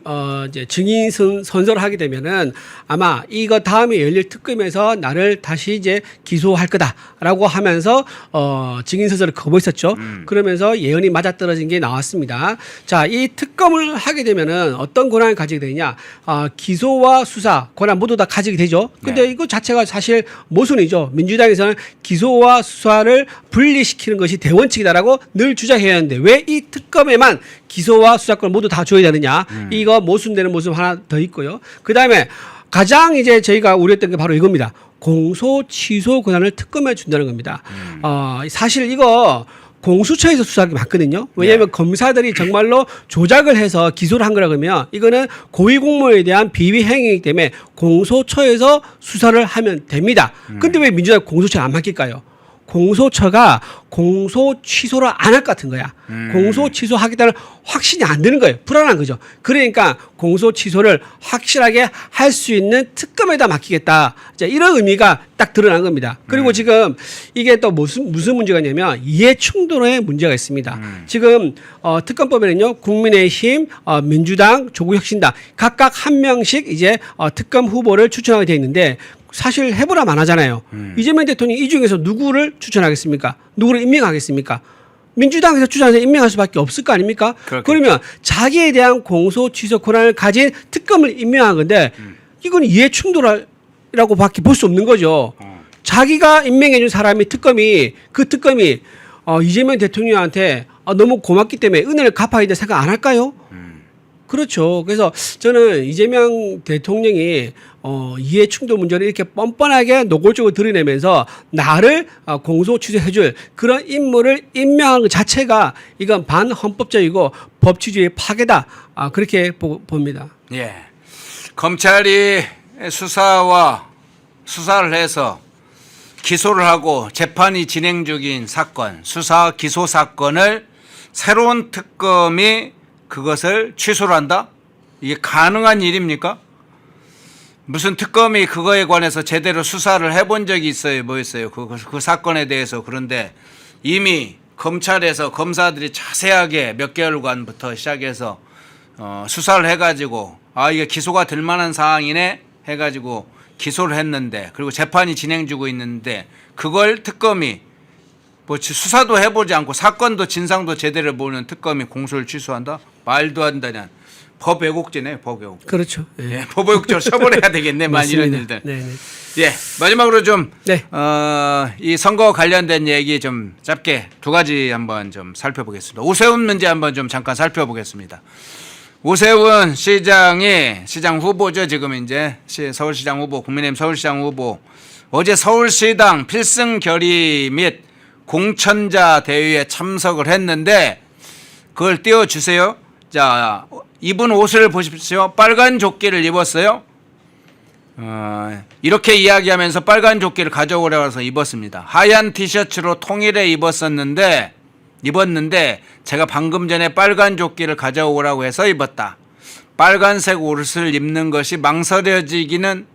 이제 증인 선서를 하게 되면은 아마 이거 다음에 열릴 특검에서 나를 다시 이제 기소할 거다라고 하면서 증인 선서를 거부했었죠. 그러면서 예언이 맞아떨어진 게 나왔습니다. 자, 이 특검을 하게 되면은 어떤 권한을 가지게 되냐? 기소와 수사 권한 모두 다 가지게 되죠. 근데 네. 이거 자체가 사실 모순이죠. 민주당에서는 기소와 수사를 분리시키는 것이 대원칙이다라고 늘 주장해야 하는데 왜 이 특검에만 기소와 수사권을 모두 다 줘야 되느냐? 이거 모순되는 모습 하나 더 있고요. 그다음에 가장 이제 저희가 우려했던 게 바로 이겁니다. 공소 취소 권한을 특검에 준다는 겁니다. 사실 이거 공수처에서 수사하기 맞거든요. 왜냐하면 검사들이 정말로 조작을 해서 기소를 한 거라 그러면 이거는 고위공무원에 대한 비위 행위이기 때문에 공소처에서 수사를 하면 됩니다. 근데 왜 민주당 공소처에 안 맡길까요? 공소처가 공소 취소를 안 할 것 같은 거야. 공소 취소하겠다는 확신이 안 드는 거예요. 불안한 거죠. 그러니까 공소 취소를 확실하게 할 수 있는 특검에다 맡기겠다. 이런 의미가 딱 드러난 겁니다. 그리고 지금 이게 또 무슨 문제가 있냐면 이해 충돌의 문제가 있습니다. 지금 특검법에는요, 국민의힘, 민주당, 조국혁신당 각각 한 명씩 이제 특검 후보를 추천하게 돼 있는데 사실 해보라만 하잖아요. 이재명 대통령이 이 중에서 누구를 추천하겠습니까? 누구를 임명하겠습니까? 민주당에서 추천해서 임명할 수밖에 없을 거 아닙니까? 그렇겠죠. 그러면 자기에 대한 공소 취소 권한을 가진 특검을 임명한 건데 이건 이해 충돌이라고 밖에 볼 수 없는 거죠. 자기가 임명해 준 사람이 그 특검이 이재명 대통령한테 너무 고맙기 때문에 은혜를 갚아야 될 생각 안 할까요? 그렇죠. 그래서 저는 이재명 대통령이 이해 충돌 문제를 이렇게 뻔뻔하게 노골적으로 드러내면서 나를 공소 취소해줄 그런 인물을 임명한 것 자체가 이건 반헌법적이고 법치주의 파괴다. 그렇게 봅니다. 예. 검찰이 수사를 해서 기소를 하고 재판이 진행 중인 사건, 수사 기소 사건을 새로운 특검이 그것을 취소를 한다? 이게 가능한 일입니까? 무슨 특검이 그거에 관해서 제대로 수사를 해본 적이 있어요? 뭐 있어요? 그 사건에 대해서. 그런데 이미 검찰에서 검사들이 자세하게 몇 개월간부터 시작해서 수사를 해가지고 이게 기소가 될 만한 사항이네 해가지고 기소를 했는데, 그리고 재판이 진행 중이고 있는데 그걸 특검이 수사도 해보지 않고 사건도 진상도 제대로 보는 특검이 공소를 취소한다? 말도 안 되는 법 왜곡죄네요. 법 왜곡. 그렇죠. 예. 예, 법 왜곡죄로 처벌해야 되겠네. 만 이런 일들. 네네. 예, 마지막으로 좀 네. 이 선거 관련된 얘기 좀 짧게 두 가지 한번 좀 살펴보겠습니다. 오세훈 문제 한번 좀 잠깐 살펴보겠습니다. 오세훈 시장이 시장 후보죠. 지금 이제 서울시장 후보, 국민의힘 서울시장 후보. 어제 서울시당 필승 결의 및 공천자 대회에 참석을 했는데 그걸 띄워주세요. 자, 입은 옷을 보십시오. 빨간 조끼를 입었어요. 이렇게 이야기하면서 빨간 조끼를 가져오라고 해서 입었습니다. 하얀 티셔츠로 통일에 입었는데 제가 방금 전에 빨간 조끼를 가져오라고 해서 입었다. 빨간색 옷을 입는 것이 망설여지기는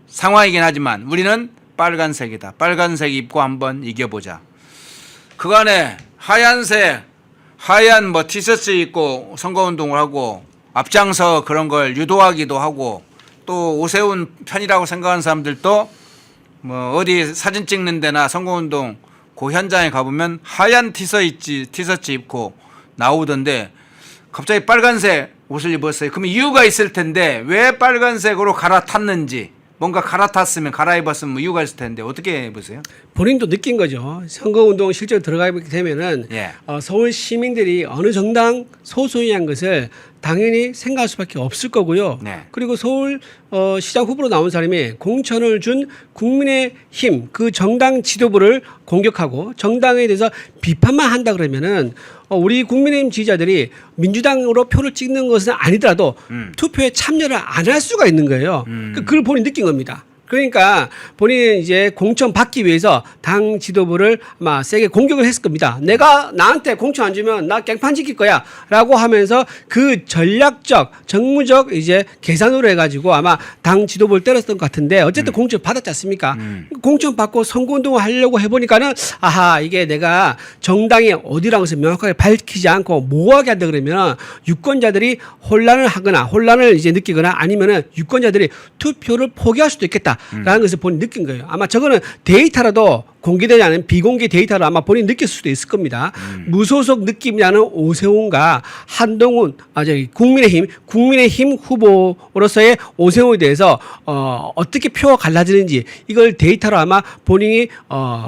상황이긴 하지만 우리는 빨간색이다. 빨간색 입고 한번 이겨보자. 그간에 하얀 티셔츠 입고 선거운동을 하고 앞장서 그런 걸 유도하기도 하고, 또 오세훈 편이라고 생각하는 사람들도 어디 사진 찍는 데나 선거운동 그 현장에 가보면 하얀 티셔츠 입고 나오던데 갑자기 빨간색 옷을 입었어요. 그럼 이유가 있을 텐데 왜 빨간색으로 갈아탔는지, 뭔가 갈아입었으면 이유가 있을 텐데 어떻게 보세요? 본인도 느낀 거죠. 선거운동 실제로 들어가게 되면은 서울 시민들이 어느 정당 소수의한 것을 당연히 생각할 수밖에 없을 거고요. 그리고 서울 시장 후보로 나온 사람이 공천을 준 국민의힘 그 정당 지도부를 공격하고 정당에 대해서 비판만 한다 그러면은 우리 국민의힘 지지자들이 민주당으로 표를 찍는 것은 아니더라도 투표에 참여를 안 할 수가 있는 거예요. 그걸 본인이 느낀 겁니다. 그러니까 본인은 이제 공천 받기 위해서 당 지도부를 아마 세게 공격을 했을 겁니다. 내가 나한테 공천 안 주면 나 깽판 지킬 거야 라고 하면서 그 전략적 정무적 이제 계산으로 해가지고 아마 당 지도부를 때렸던 것 같은데 어쨌든 공천 받았지 않습니까? 공천 받고 선거운동을 하려고 해보니까는 이게 내가 정당이 어디라고 해서 명확하게 밝히지 않고 모호하게 한다 그러면 유권자들이 혼란을 이제 느끼거나 아니면은 유권자들이 투표를 포기할 수도 있겠다. 라는 것을 본인이 느낀 거예요. 아마 저거는 데이터라도 공개되지 않은 비공개 데이터로 아마 본인이 느낄 수도 있을 겁니다. 무소속 느낌이 나는 오세훈과 한동훈, 국민의힘 후보로서의 오세훈에 대해서 어떻게 표가 갈라지는지 이걸 데이터로 아마 본인이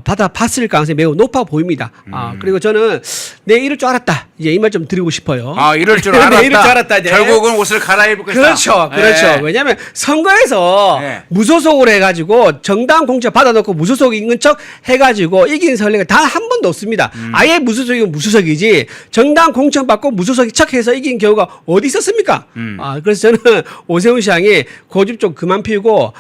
받아봤을 가능성이 매우 높아 보입니다. 그리고 저는 내 이럴 줄 알았다. 이제 이 말 좀 드리고 싶어요. 이럴 줄 알았다. 이럴 줄 알았다. 이제. 결국은 옷을 갈아입을 것이다. 그렇죠. 네. 왜냐하면 선거에서 네. 무소속으로 해가지고 정당 공천 받아놓고 무소속인 척 해가지고 이긴 선례가 단 한 번도 없습니다. 아예 무소속이면 무소속이지 정당 공천 받고 무소속인 척해서 이긴 경우가 어디 있었습니까? 그래서 저는 오세훈 시장이 고집 좀 그만 피우고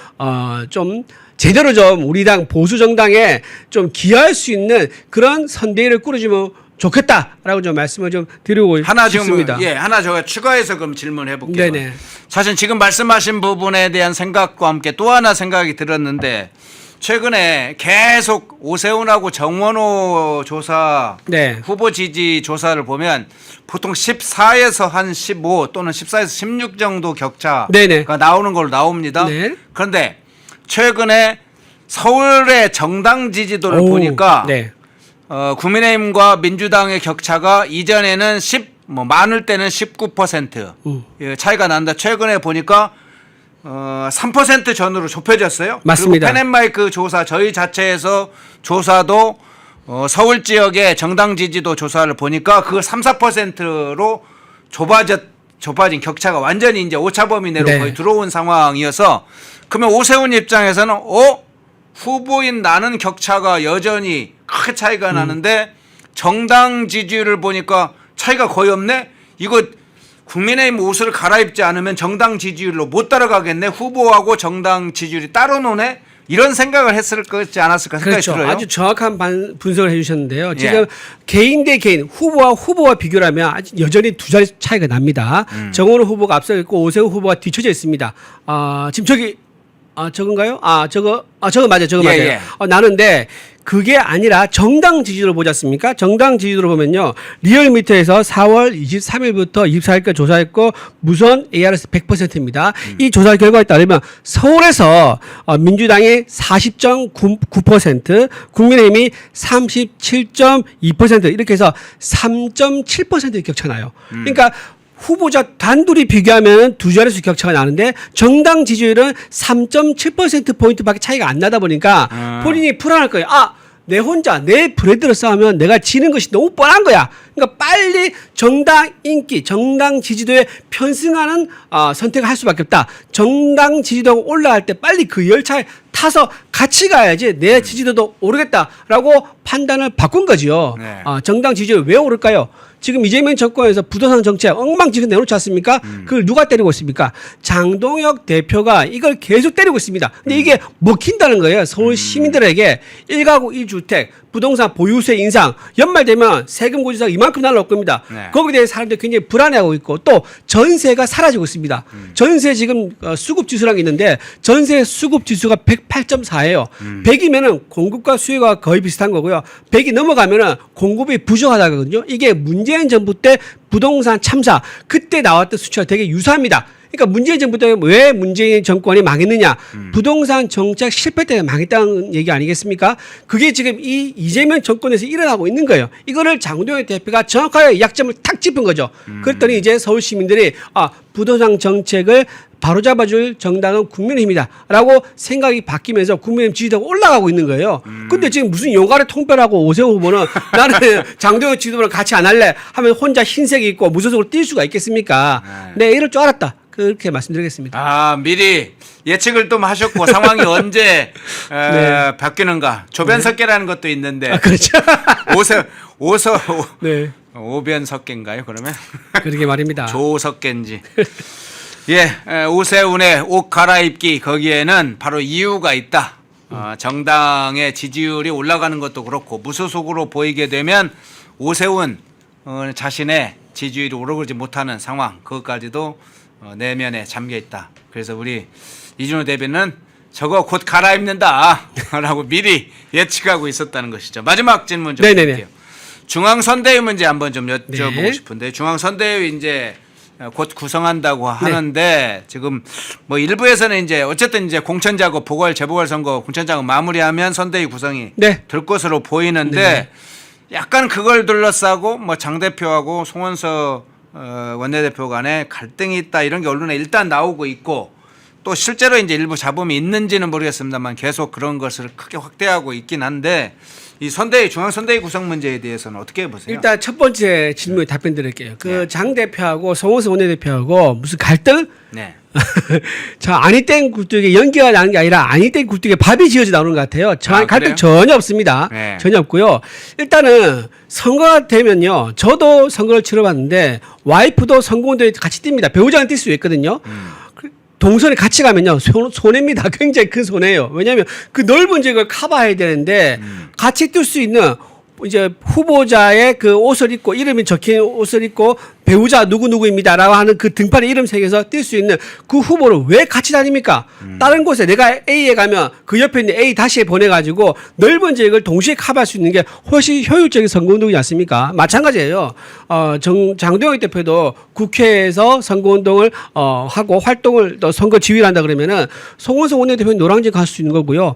좀 제대로 좀 우리 당 보수 정당에 좀 기여할 수 있는 그런 선대위를 꾸려주면 좋겠다라고 좀 말씀을 좀 드리고 싶습니다. 하나 제가 추가해서 그럼 질문해 볼게요. 네네. 사실 지금 말씀하신 부분에 대한 생각과 함께 또 하나 생각이 들었는데 최근에 계속 오세훈하고 정원호 조사 네. 후보 지지 조사를 보면 보통 14에서 한 15 또는 14에서 16 정도 격차가 네네. 나오는 걸로 나옵니다. 네. 그런데 최근에 서울의 정당 지지도를 보니까 네. 국민의힘과 민주당의 격차가 이전에는 많을 때는 19% 차이가 난다. 최근에 보니까 3% 전후로 좁혀졌어요. 맞습니다. 그리고 펜앤마이크 조사 저희 자체에서 조사도 서울 지역의 정당 지지도 조사를 보니까 그 3, 4%로 좁아진 격차가 완전히 이제 오차 범위 내로 네. 거의 들어온 상황이어서 그러면 오세훈 입장에서는 후보인 나는 격차가 여전히 크게 차이가 나는데 정당 지지율을 보니까 차이가 거의 없네. 이거 국민의힘 옷을 갈아입지 않으면 정당 지지율로 못 따라가겠네. 후보하고 정당 지지율이 따로 노네. 이런 생각을 했을 거지 않았을까 생각이 그렇죠. 들어요. 아주 정확한 분석을 해주셨는데요. 지금 예. 개인 대 개인 후보와 비교하면 아직 여전히 두 자리 차이가 납니다. 정원호 후보가 앞서 있고 오세훈 후보가 뒤쳐져 있습니다. 지금 저건가요? 저거 맞아요. 저거 맞아요. 예. 나는데 그게 아니라 정당 지지율을 보지 않습니까? 정당 지지율을 보면요. 리얼미터에서 4월 23일부터 24일까지 조사했고 무선 ARS 100%입니다. 이 조사 결과에 따르면 서울에서 민주당이 40.9%, 국민의힘이 37.2% 이렇게 해서 3.7% 격차 나요. 그러니까 후보자 단둘이 비교하면 두 자릿수 격차가 나는데 정당 지지율은 3.7%포인트밖에 차이가 안 나다 보니까 본인이 불안할 거예요. 내 혼자 내 브랜드로 싸우면 내가 지는 것이 너무 뻔한 거야. 그러니까 빨리 정당 인기, 정당 지지도에 편승하는 선택을 할 수밖에 없다. 정당 지지도가 올라갈 때 빨리 그 열차에 타서 같이 가야지 내 지지도도 오르겠다라고 판단을 바꾼 거지요. 네. 정당 지지율 왜 오를까요? 지금 이재명 정권에서 부동산 정책 엉망진창 내놓지 않습니까? 그걸 누가 때리고 있습니까? 장동혁 대표가 이걸 계속 때리고 있습니다. 근데 이게 먹힌다는 거예요. 서울 시민들에게 1가구 1주택 부동산 보유세 인상 연말 되면 세금 고지서가 이만큼 날라올 겁니다. 네. 거기에 대해 사람들이 굉장히 불안해하고 있고 또 전세가 사라지고 있습니다. 전세 지금 수급 지수라는 게 있는데 전세 수급 지수가 108.4예요. 100이면은 공급과 수요가 거의 비슷한 거고요. 100이 넘어가면은 공급이 부족하다거든요. 이게 문재인 정부 때 부동산 참사 그때 나왔던 수치와 되게 유사합니다. 그러니까 문재인 정부 때 왜 문재인 정권이 망했느냐? 부동산 정책 실패 때문에 망했다는 얘기 아니겠습니까? 그게 지금 이 이재명 정권에서 일어나고 있는 거예요. 이거를 장동혁 대표가 정확하게 약점을 탁 짚은 거죠. 그랬더니 이제 서울 시민들이 부동산 정책을 바로잡아줄 정당은 국민의힘이다라고 생각이 바뀌면서 국민의힘 지지도가 올라가고 있는 거예요. 근데 지금 무슨 용가를 통별하고 오세훈 후보는 나는 장동혁 지도부랑 같이 안 할래 하면 혼자 흰색이 있고 무소속으로 뛸 수가 있겠습니까? 네, 이럴 줄 알았다. 그렇게 말씀드리겠습니다. 미리 예측을 좀 하셨고 상황이 언제 네. 바뀌는가 조변석계라는 것도 있는데 그렇죠. 네, 오변석계인가요 그러면? 그러게 말입니다. 조석계인지. 오세훈의 옷 갈아입기 거기에는 바로 이유가 있다. 정당의 지지율이 올라가는 것도 그렇고 무소속으로 보이게 되면 오세훈 자신의 지지율이 오르지 못하는 상황 그것까지도 내면에 잠겨 있다. 그래서 우리 이준호 대변은 저거 곧 갈아입는다 라고 미리 예측하고 있었다는 것이죠. 마지막 질문 좀 네네네. 드릴게요. 중앙선대위 문제 한번 좀 여쭤보고 네. 싶은데 중앙선대위 이제 곧 구성한다고 하는데 지금 뭐 일부에서는 이제 어쨌든 이제 공천 작업 보궐 재보궐 선거 공천 작업 마무리하면 선대위 구성이 네. 될 것으로 보이는데 약간 그걸 둘러싸고 뭐 장 대표하고 송원석 원내대표 간에 갈등이 있다 이런 게 언론에 일단 나오고 있고 또 실제로 이제 일부 잡음이 있는지는 모르겠습니다만 계속 그런 것을 크게 확대하고 있긴 한데 이 선대위 중앙 선대위 구성 문제에 대해서는 어떻게 보세요? 일단 첫 번째 질문에 답변 드릴게요. 그 장 대표하고 송원석 원내대표하고 무슨 갈등? 네. 자, 아니 땡 굴뚝에 연기가 나는 게 아니라 아니 땡 굴뚝에 밥이 지어져 나오는 것 같아요. 갈등 그래요? 전혀 없습니다. 네. 전혀 없고요. 일단은 선거가 되면요. 저도 선거를 치러봤는데 와이프도 선거운동에 같이 뜁니다. 배우자는 뛸 수 있거든요. 동선에 같이 가면요 손해입니다. 굉장히 큰 손해예요. 왜냐하면 그 넓은 지역을 커버해야 되는데 같이 뛸 수 있는 이제 후보자의 그 옷을 입고 이름이 적힌 옷을 입고 배우자 누구누구입니다라고 하는 그 등판에 이름 새겨서 뛸 수 있는 그 후보를 왜 같이 다닙니까? 다른 곳에 내가 A에 가면 그 옆에 있는 A 다시에 보내가지고 넓은 지역을 동시에 커버할 수 있는 게 훨씬 효율적인 선거운동이지 않습니까? 마찬가지예요. 장동혁 대표도 국회에서 선거운동을 하고 활동을 또 선거 지휘를 한다 그러면은 송원석 원내대표는 노량진 갈 수 있는 거고요.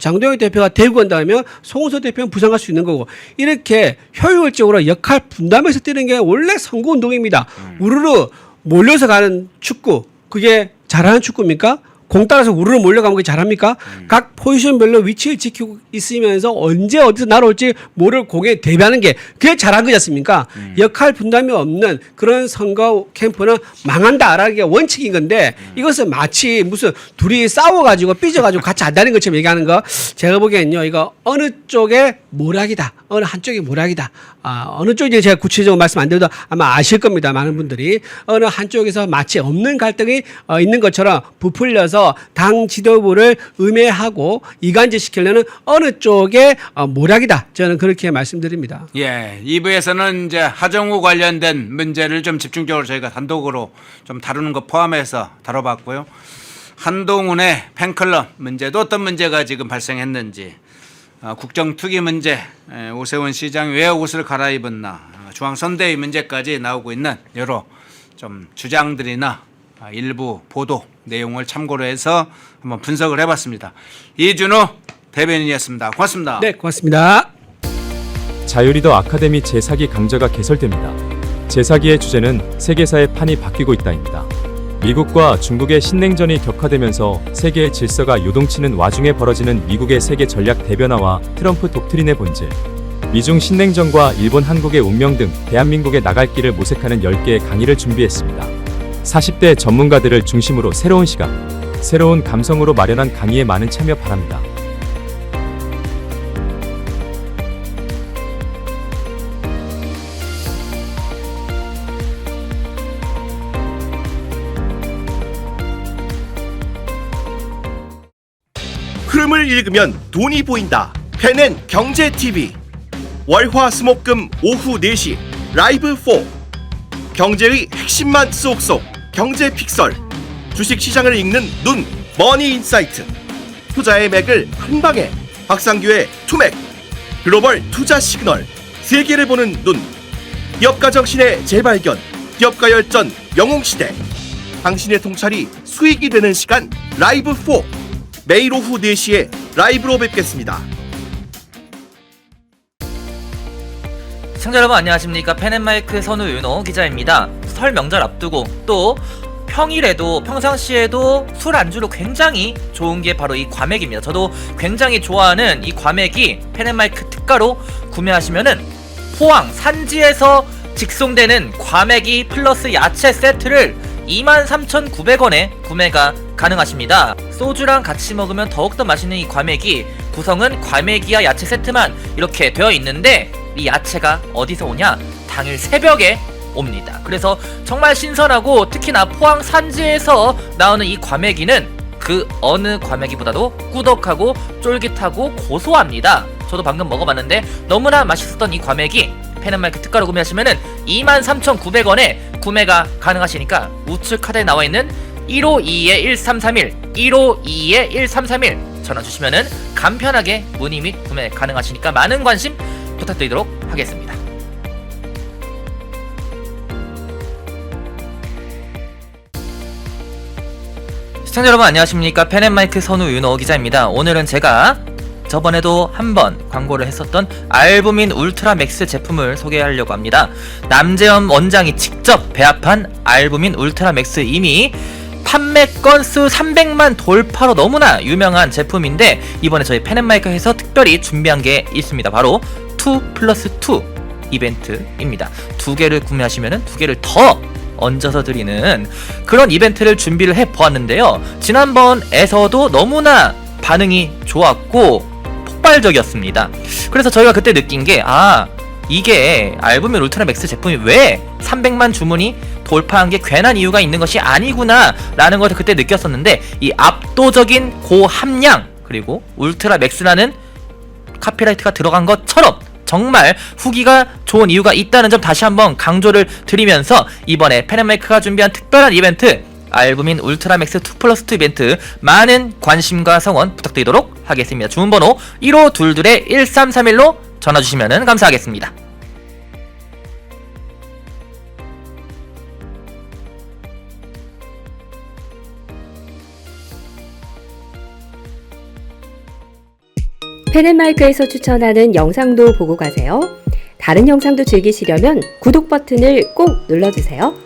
장동혁 대표가 대구 간다면 송원석 대표는 부산 갈 수 있는 거고 이렇게 효율적으로 역할 분담해서 뛰는 게 원래 선거운동입니다. 우르르 몰려서 가는 축구 그게 잘하는 축구입니까? 공 따라서 우르르 몰려가면 그게 잘합니까? 각 포지션별로 위치를 지키고 있으면서 언제 어디서 날아올지 모를 공에 대비하는 게 그게 잘한 거지 않습니까? 역할 분담이 없는 그런 선거 캠프는 망한다라는 게 원칙인 건데 이것은 마치 무슨 둘이 싸워가지고 삐져가지고 같이 안 다니는 것처럼 얘기하는 거 제가 보기엔요 이거 어느 쪽에 모락이다. 어느 한쪽이 모락이다. 어느 쪽인지 제가 구체적으로 말씀 안 드려도 아마 아실 겁니다. 많은 분들이. 어느 한쪽에서 마치 없는 갈등이 있는 것처럼 부풀려서 당 지도부를 음해하고 이간질시키려는 어느 쪽의 모략이다. 저는 그렇게 말씀드립니다. 예, 2부에서는 이제 하정우 관련된 문제를 좀 집중적으로 저희가 단독으로 좀 다루는 것 포함해서 다뤄봤고요. 한동훈의 팬클럽 문제도 어떤 문제가 지금 발생했는지 국정투기 문제, 오세훈 시장이 왜 옷을 갈아입었나, 중앙선대위 문제까지 나오고 있는 여러 좀 주장들이나 일부 보도 내용을 참고로 해서 한번 분석을 해봤습니다. 이준호 대변인이었습니다. 고맙습니다. 네, 고맙습니다. 자유리더 아카데미 제사기 강좌가 개설됩니다. 제사기의 주제는 세계사의 판이 바뀌고 있다입니다. 미국과 중국의 신냉전이 격화되면서 세계의 질서가 요동치는 와중에 벌어지는 미국의 세계 전략 대변화와 트럼프 독트린의 본질, 미중 신냉전과 일본 한국의 운명 등 대한민국의 나갈 길을 모색하는 10개의 강의를 준비했습니다. 40대 전문가들을 중심으로 새로운 시각, 새로운 감성으로 마련한 강의에 많은 참여 바랍니다. 흐름을 읽으면 돈이 보인다. 펜앤 경제TV 월화수목금 오후 4시 라이브 4 경제의 핵심만 쏙쏙 경제픽설 주식시장을 읽는 눈 머니인사이트 투자의 맥을 한방에 박상규의 투맥 글로벌 투자 시그널 세계를 보는 눈 기업가 정신의 재발견 기업가 열전 영웅시대 당신의 통찰이 수익이 되는 시간 라이브 4 매일 오후 4시에 라이브로 뵙겠습니다. 시청자 여러분 안녕하십니까. 펜앤마이크의 선우윤호 기자입니다. 설 명절 앞두고 또 평일에도 평상시에도 술 안주로 굉장히 좋은 게 바로 이 과메기입니다. 저도 굉장히 좋아하는 이 과메기 펜앤마이크 특가로 구매하시면은 포항 산지에서 직송되는 과메기 플러스 야채 세트를 23,900원에 구매가 가능하십니다. 소주랑 같이 먹으면 더욱더 맛있는 이 과메기 구성은 과메기와 야채 세트만 이렇게 되어 있는데 이 야채가 어디서 오냐? 당일 새벽에 옵니다. 그래서 정말 신선하고 특히나 포항 산지에서 나오는 이 과메기는 그 어느 과메기보다도 꾸덕하고 쫄깃하고 고소합니다. 저도 방금 먹어봤는데 너무나 맛있었던 이 과메기 펜앤마이크 특가로 구매하시면은 23,900원에 구매가 가능하시니까 우측 카드에 나와있는 1522-1331 1522-1331 전화 주시면은 간편하게 문의 및 구매 가능하시니까 많은 관심 부탁드리도록 하겠습니다. 시청자 여러분 안녕하십니까. 펜앤마이크 선우윤호 기자입니다. 오늘은 제가 저번에도 한번 광고를 했었던 알부민 울트라 맥스 제품을 소개하려고 합니다. 남재현 원장이 직접 배합한 알부민 울트라 맥스, 이미 판매 건수 300만 돌파로 너무나 유명한 제품인데 이번에 저희 펜앤마이크에서 특별히 준비한 게 있습니다. 바로 2+2 이벤트입니다. 2개를 구매하시면 2개를 더 얹어서 드리는 그런 이벤트를 준비를 해보았는데요. 지난번에서도 너무나 반응이 좋았고 폭발적이었습니다. 그래서 저희가 그때 느낀 게, 이게 알부민 울트라 맥스 제품이 왜 300만 주문이 돌파한 게 괜한 이유가 있는 것이 아니구나 라는 것을 그때 느꼈었는데, 이 압도적인 고함량 그리고 울트라 맥스라는 카피라이트가 들어간 것처럼 정말 후기가 좋은 이유가 있다는 점 다시 한번 강조를 드리면서, 이번에 펜앤마이크가 준비한 특별한 이벤트 알부민 울트라 맥스 2+2 이벤트 많은 관심과 성원 부탁드리도록 하겠습니다. 주문번호 1522-1331로 전화주시면 감사하겠습니다. 펜앤마이크에서 추천하는 영상도 보고 가세요. 다른 영상도 즐기시려면 구독 버튼을 꼭 눌러주세요.